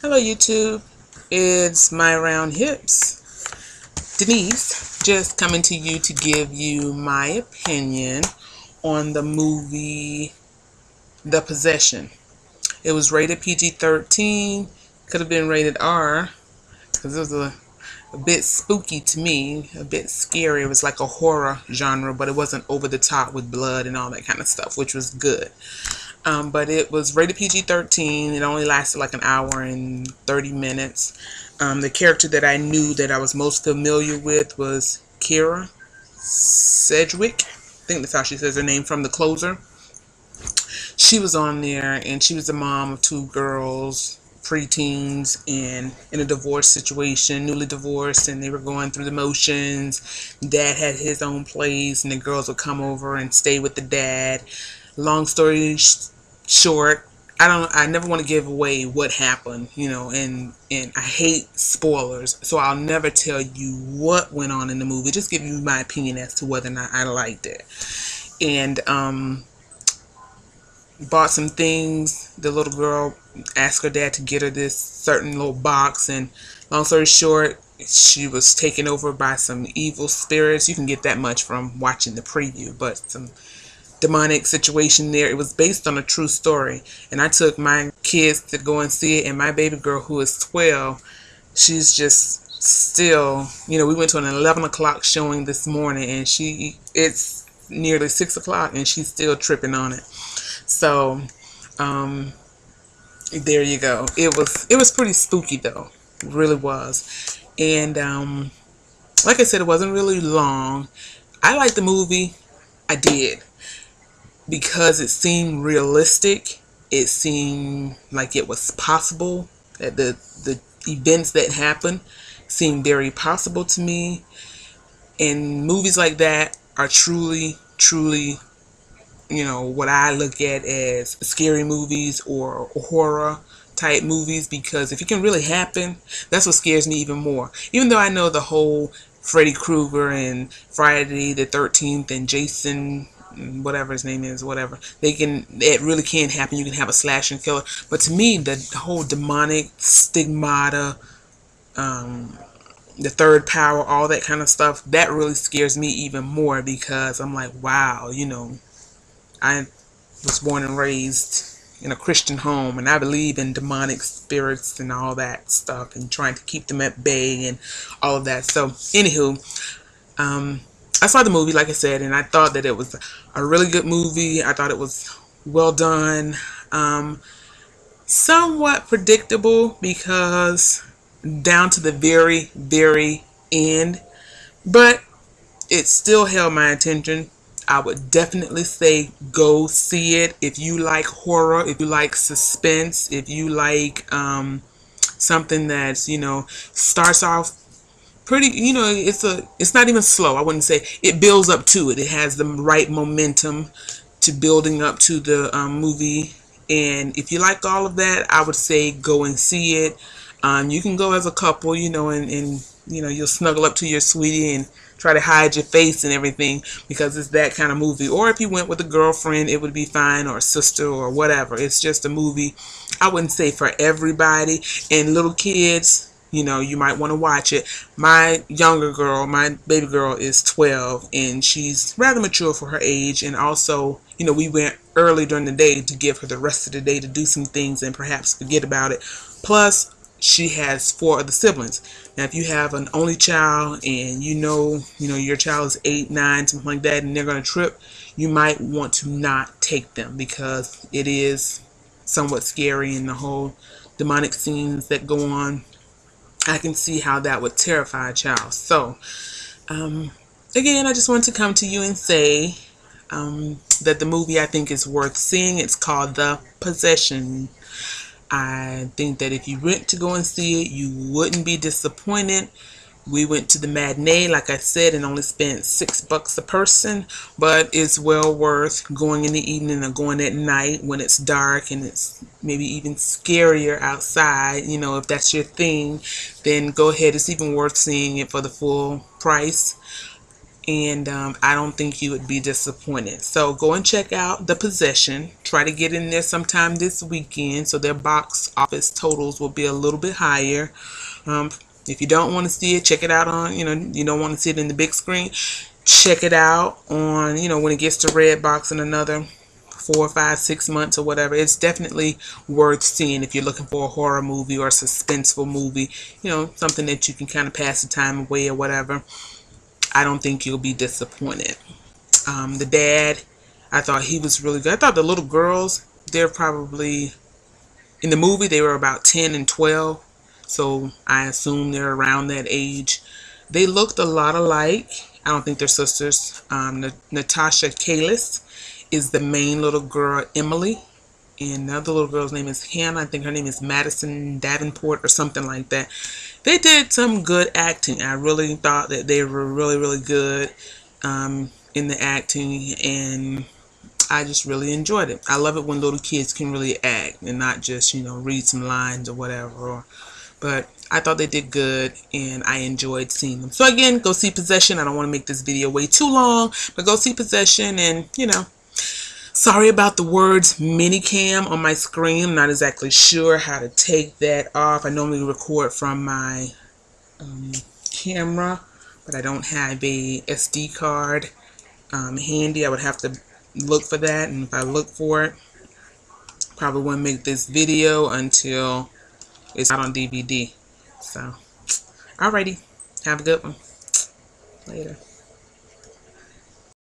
Hello YouTube, it's myroundhipz. Denise just coming to you to give you my opinion on the movie The Possession. It was rated PG-13, could have been rated R because it was a bit spooky to me, a bit scary. It was like a horror genre, but it wasn't over the top with blood and all that kind of stuff, which was good. But it was rated PG-13. It only lasted like an hour and 30 minutes. The character that I knew that I was most familiar with was Kira Sedgwick. I think that's how she says her name, from The Closer. She was on there, and she was the mom of two girls, preteens, and in a divorce situation, newly divorced, and they were going through the motions. Dad had his own place, and the girls would come over and stay with the dad. Long story short, I never want to give away what happened, and I hate spoilers, so I'll never tell you what went on in the movie. Just give you my opinion as to whether or not I liked it. And bought some things. The little girl asked her dad to get her this certain little box, and long story short, she was taken over by some evil spirits. You can get that much from watching the preview, but some demonic situation there. It was based on a true story, and I took my kids to go and see it, and my baby girl, who is 12, she's just still, we went to an 11 o'clock showing this morning, and it's nearly 6 o'clock and she's still tripping on it. So there you go. It was pretty spooky though. It really was. And like I said, it wasn't really long. I liked the movie. I did, because it seemed realistic. It seemed like it was possible. That the events that happened seemed very possible to me. And movies like that are truly what I look at as scary movies or horror type movies, because if it can really happen, that's what scares me even more. Even though I know the whole Freddy Krueger and Friday the 13th and Jason, whatever his name is, whatever, it really can happen. You can have a slashing killer, but to me, the whole demonic stigmata, the third power, all that kind of stuff, that really scares me even more, because I'm like, wow, I was born and raised in a Christian home, and I believe in demonic spirits and all that stuff, and trying to keep them at bay and all of that. So anywho, I saw the movie, like I said, and I thought that it was a really good movie. I thought it was well done. Somewhat predictable, because down to the very, very end, but it still held my attention. I would definitely say go see it if you like horror, if you like suspense, if you like something that's, starts off pretty, it's not even slow. I wouldn't say it builds up to it. It has the right momentum to building up to the movie. And if you like all of that, I would say go and see it. You can go as a couple, and you'll snuggle up to your sweetie and try to hide your face and everything, because it's that kind of movie. Or if you went with a girlfriend, it would be fine, or a sister, or whatever. It's just a movie. I wouldn't say for everybody. And little kids, you might want to watch it. My younger girl, my baby girl, is 12, and she's rather mature for her age. And also, we went early during the day to give her the rest of the day to do some things and perhaps forget about it. Plus, she has 4 other siblings. Now, if you have an only child and your child is 8, 9, something like that, and they're going to trip, you might want to not take them, because it is somewhat scary, and the whole demonic scenes that go on, I can see how that would terrify a child. So, again, I just wanted to come to you and say that the movie, I think, is worth seeing. It's called The Possession. I think that if you went to go and see it, you wouldn't be disappointed. We went to the matinee, like I said, and only spent $6 a person, but it's well worth going in the evening or going at night when it's dark and it's maybe even scarier outside. If that's your thing, then go ahead. It's even worth seeing it for the full price. and I don't think you would be disappointed. So go and check out The Possession. Try to get in there sometime this weekend, so their box office totals will be a little bit higher. Um, if you don't want to see it, check it out on, you don't want to see it in the big screen, check it out on, when it gets to Redbox in another 4, 5, 6 months or whatever. It's definitely worth seeing if you're looking for a horror movie or a suspenseful movie, something that you can kind of pass the time away or whatever. I don't think you'll be disappointed. The dad, I thought he was really good. I thought the little girls, they're probably, in the movie, they were about 10 and 12. So I assume they're around that age. They looked a lot alike. I don't think they're sisters. Natasha Kalis is the main little girl, Emily. And the other little girl's name is Hannah. I think her name is Madison Davenport or something like that. They did some good acting. I really thought that they were really, really good in the acting, and I just really enjoyed it. I love it when little kids can really act and not just, read some lines or whatever. But I thought they did good, and I enjoyed seeing them. So again, go see Possession. I don't want to make this video way too long, but go see Possession, and, sorry about the words minicam on my screen. I'm not exactly sure how to take that off. I normally record from my camera, but I don't have a SD card handy. I would have to look for that, and if I look for it, probably won't make this video until it's out on DVD. So, alrighty. Have a good one. Later.